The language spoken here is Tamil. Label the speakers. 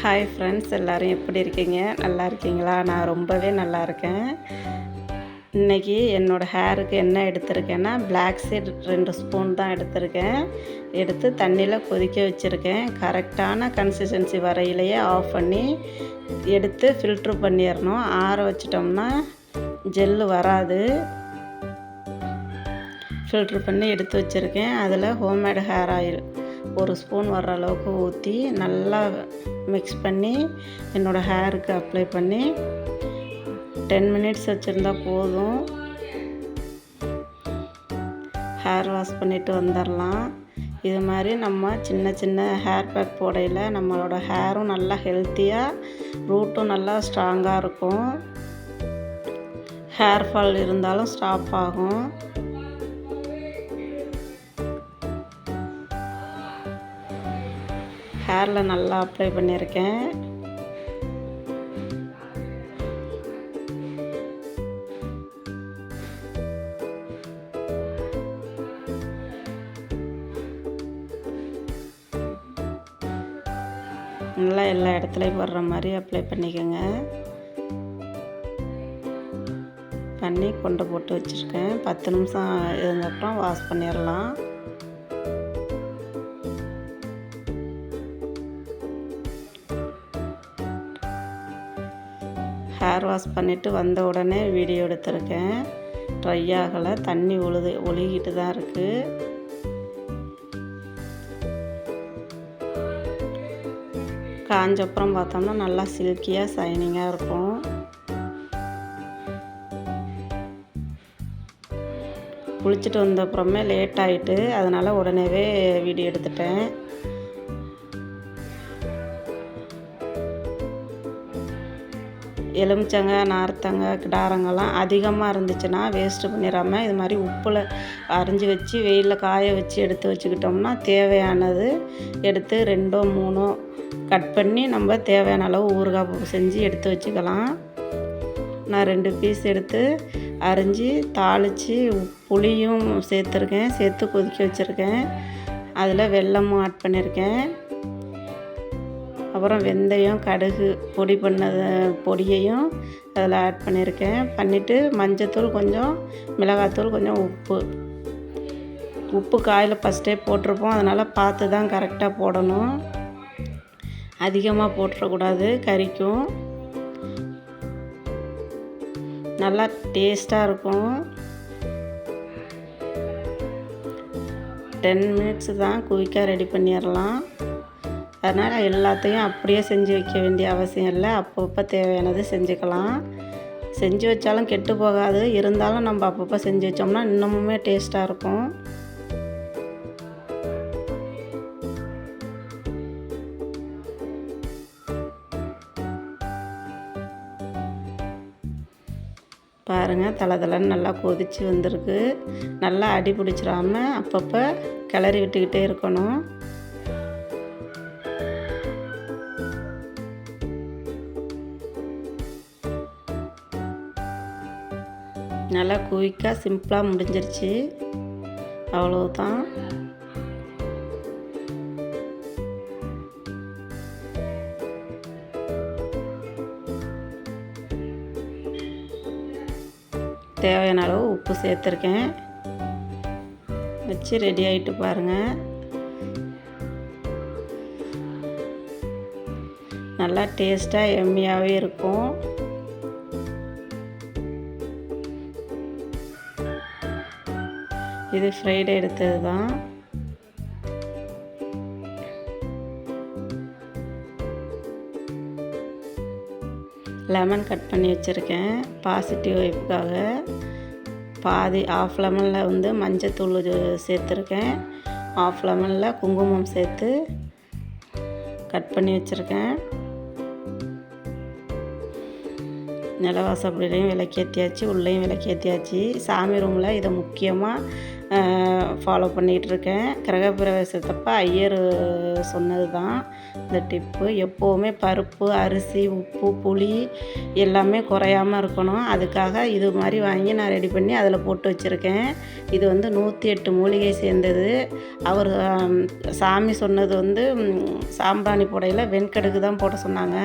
Speaker 1: ஹாய் ஃப்ரெண்ட்ஸ், எல்லோரும் எப்படி இருக்கீங்க? நல்லா இருக்கீங்களா? நான் ரொம்பவே நல்லா இருக்கேன். இன்றைக்கி என்னோடய ஹேருக்கு என்ன எடுத்திருக்கேன்னா, பிளாக் சீட் 2 ஸ்பூன் தான் எடுத்திருக்கேன். எடுத்து தண்ணியில் கொதிக்க வச்சுருக்கேன். கரெக்டான கன்சிஸ்டன்சி வரையிலேயே ஆஃப் பண்ணி எடுத்து ஃபில்ட்ரு பண்ணிடணும். ஆற வச்சிட்டோம்னா ஜெல்லு வராது. ஃபில்ட்ரு பண்ணி எடுத்து வச்சுருக்கேன். அதில் ஹோம்மேடு ஹேர் ஆயில் 1 ஸ்பூன் வர்ற அளவுக்கு ஊற்றி நல்லா மிக்ஸ் பண்ணி என்னோடய ஹேருக்கு அப்ளை பண்ணி 10 மினிட்ஸ் வச்சுருந்தா போதும். ஹேர் வாஷ் பண்ணிவிட்டு வந்துடலாம். இது மாதிரி நம்ம சின்ன சின்ன ஹேர் பேக் போடையில் நம்மளோட ஹேரும் நல்லா ஹெல்த்தியாக, ரூட்டும் நல்லா ஸ்ட்ராங்காக இருக்கும். ஹேர் ஃபால் இருந்தாலும் ஸ்டாப் ஆகும். ஹேரில் நல்லா அப்ளை பண்ணியிருக்கேன். நல்லா எல்லா இடத்துலையும் வர்ற மாதிரி அப்ளை பண்ணிக்கோங்க. பண்ணி கொண்டு போட்டு வச்சுருக்கேன். 10 நிமிஷம் இருந்தப்புறம் வாஷ் பண்ணிடலாம். ஹேர் வாஷ் பண்ணிவிட்டு வந்த உடனே வீடியோ எடுத்திருக்கேன். ட்ரை ஆகலை, தண்ணி ஒழுகிட்டு தான் இருக்குது. காஞ்சப்புறம் பார்த்தோம்னா நல்லா சில்கியாக ஷைனிங்காக இருக்கும். குளிச்சுட்டு வந்தப்புறமே லேட் ஆகிட்டு, அதனால் உடனேவே வீடியோ எடுத்துட்டேன். எலுமிச்சங்க, நார்த்தங்க, கிடாரங்கெல்லாம் அதிகமாக இருந்துச்சுன்னா வேஸ்ட்டு பண்ணிடாமல் இது மாதிரி உப்பில் அரிஞ்சு வச்சு வெயிலில் காய வச்சு எடுத்து வச்சுக்கிட்டோம்னா தேவையானது எடுத்து 2ஓ 3ஓ கட் பண்ணி நம்ம தேவையான அளவு ஊறுகாய் செஞ்சு எடுத்து வச்சுக்கலாம். நான் 2 பீஸ் எடுத்து அரிஞ்சு தாளித்து புளியும் சேர்த்துருக்கேன். சேர்த்து கொதிக்க வச்சுருக்கேன். அதில் வெல்லமும் ஆட் பண்ணியிருக்கேன். அப்புறம் வெந்தயம், கடுகு பொடி பண்ணது பொடியையும் அதில் ஆட் பண்ணியிருக்கேன். பண்ணிவிட்டு மஞ்சத்தூள் கொஞ்சம், மிளகாத்தூள் கொஞ்சம், உப்பு காயில் ஃபஸ்ட்டே போட்டிருப்போம். அதனால் பார்த்து தான் கரெக்டாக போடணும். அதிகமாக போட்டுறக்கூடாது, கரிக்கும். நல்லா டேஸ்ட்டாக இருக்கும். 10 மினிட்ஸ் தான், குயிக்காக ரெடி பண்ணிடலாம். அதனால் எல்லாத்தையும் அப்படியே செஞ்சு வைக்க வேண்டிய அவசியம் இல்லை. அப்பப்போ தேவையானது செஞ்சுக்கலாம். செஞ்சு வச்சாலும் கெட்டு போகாது. இருந்தாலும் நம்ம அப்பப்போ செஞ்சு வச்சோம்னா இன்னமுமே டேஸ்ட்டாக இருக்கும். பாருங்கள், தளதளன்னு நல்லா கொதித்து வந்திருக்கு. நல்லா அடி பிடிச்சிடாம அப்பப்போ கிளறி விட்டுக்கிட்டே இருக்கணும். நல்லா குயிக்காக சிம்பிளாக முடிஞ்சிருச்சு. அவ்வளோதான். தேவையான அளவு உப்பு சேர்த்துருக்கேன். வச்சு ரெடி ஆகிட்டு பாருங்கள். நல்லா டேஸ்ட்டாக எம்மியாகவே இருக்கும். இது ஃப்ரைடே எடுத்தது தான். லெமன் கட் பண்ணி வச்சுருக்கேன் பாசிட்டிவ் வைப்புக்காக. பாதி ஆஃப் லெமனில் வந்து மஞ்சத்தூள் சேர்த்துருக்கேன். ஆஃப் லெமனில் குங்குமம் சேர்த்து கட் பண்ணி வச்சுருக்கேன். நிலவாசப்படிலையும் விளக்கேற்றியாச்சு, உள்ளேயும் விளக்கேற்றியாச்சு. சாமி ரூமில் இதை முக்கியமாக ஃபாலோ பண்ணிகிட்ருக்கேன். கிரகப்பிரவேசத்தப்போ ஐயர் சொன்னது தான் இந்த டிப்பு. எப்போவுமே பருப்பு, அரிசி, உப்பு, புளி எல்லாமே குறையாமல் இருக்கணும். அதுக்காக இது மாதிரி வாங்கி நான் ரெடி பண்ணி அதில் போட்டு வச்சுருக்கேன். இது வந்து 108 மூலிகை சேர்ந்தது. அவர் சாமி சொன்னது வந்து சாம்பிராணி புடையில வெண்கடுகு தான் போட சொன்னாங்க.